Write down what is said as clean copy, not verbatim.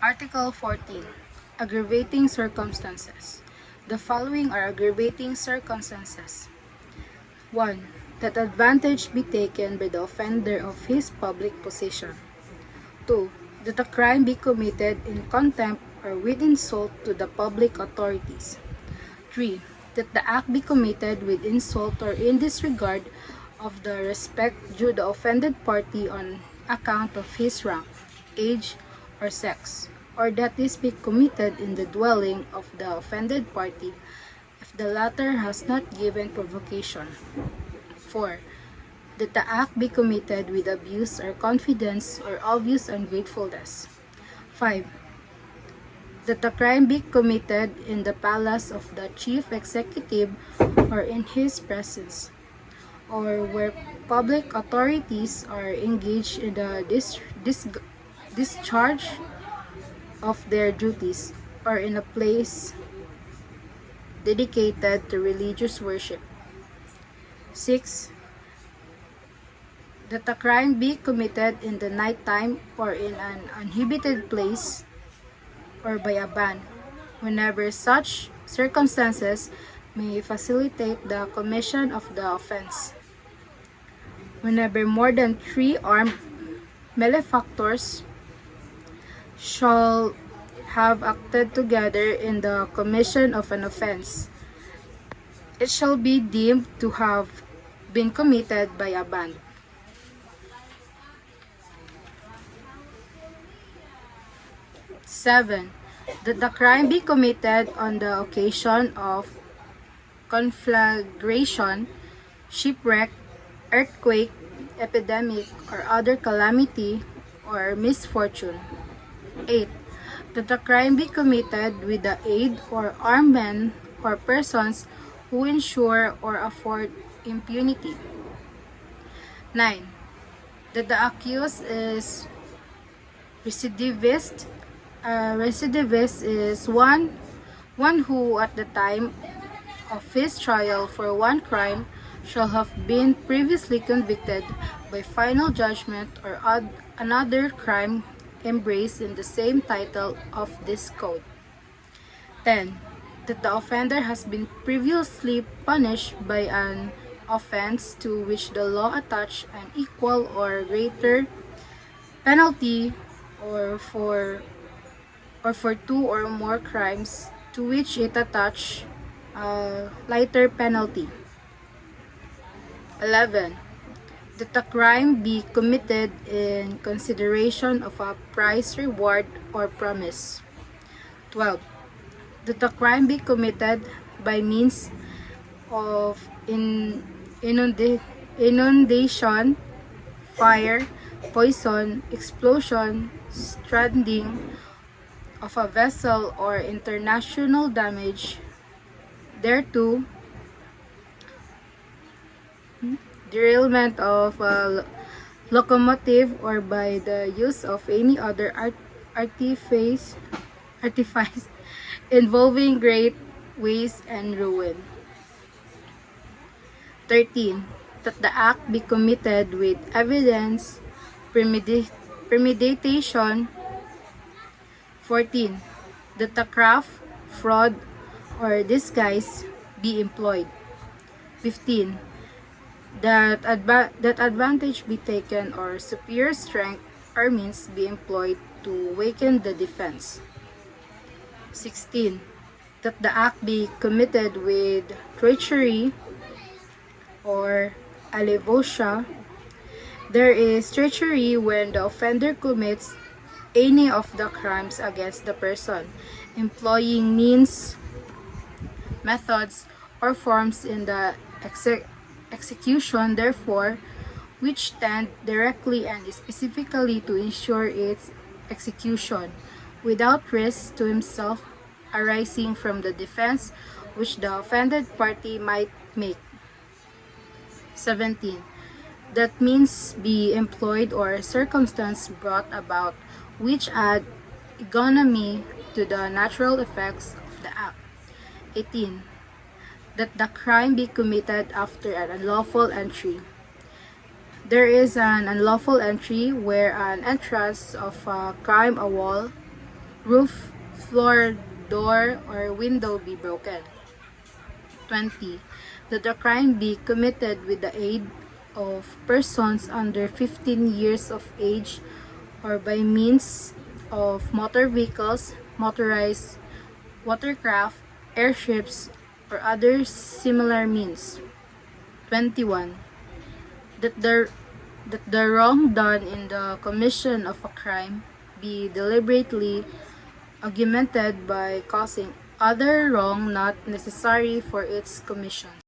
Article 14. Aggravating circumstances. The following are aggravating circumstances. 1. That advantage be taken by the offender of his public position. 2. That a crime be committed in contempt or with insult to the public authorities. 3. That the act be committed with insult or in disregard of the respect due the offended party on account of his rank, age, or sex, or that this be committed in the dwelling of the offended party if the latter has not given provocation. 4. That the act be committed with abuse or confidence or obvious ungratefulness. 5. That the crime be committed in the palace of the chief executive or in his presence, or where public authorities are engaged in the discharge of their duties, or in a place dedicated to religious worship. 6. That the crime be committed in the nighttime or in an uninhabited place or by a band, whenever such circumstances may facilitate the commission of the offense. Whenever more than 3 armed malefactors shall have acted together in the commission of an offense, it shall be deemed to have been committed by a band. 7. That the crime be committed on the occasion of conflagration, shipwreck, earthquake, epidemic, or other calamity or misfortune. 8. That the crime be committed with the aid or armed men or persons who ensure or afford impunity. 9. That the accused is recidivist. Recidivist is one who at the time of his trial for one crime shall have been previously convicted by final judgment or another crime embraced in the same title of this code. 10. That the offender has been previously punished by an offense to which the law attached an equal or greater penalty, or for 2 or more crimes to which it attached a lighter penalty. 11. That the crime be committed in consideration of a prize, reward, or promise. 12. That the crime be committed by means of inundation, fire, poison, explosion, stranding of a vessel, or international damage thereto, derailment of a locomotive, or by the use of any other artifice involving great waste and ruin. 13. That the act be committed with evidence, premeditation. 14. That the craft, fraud, or disguise be employed. 15. That advantage be taken or superior strength or means be employed to weaken the defense. 16. That the act be committed with treachery or alevosía. There is treachery when the offender commits any of the crimes against the person, employing means, methods, or forms in the execution, therefore, which tend directly and specifically to ensure its execution, without risk to himself arising from the defense which the offended party might make. 17. That means be employed or circumstance brought about which add economy to the natural effects of the act. 18. That the crime be committed after an unlawful entry. There is an unlawful entry where an entrance of a crime, a wall, roof, floor, door, or window be broken. 20. That the crime be committed with the aid of persons under 15 years of age or by means of motor vehicles, motorized watercraft, airships, or other similar means. 21. That the wrong done in the commission of a crime be deliberately augmented by causing other wrong not necessary for its commission.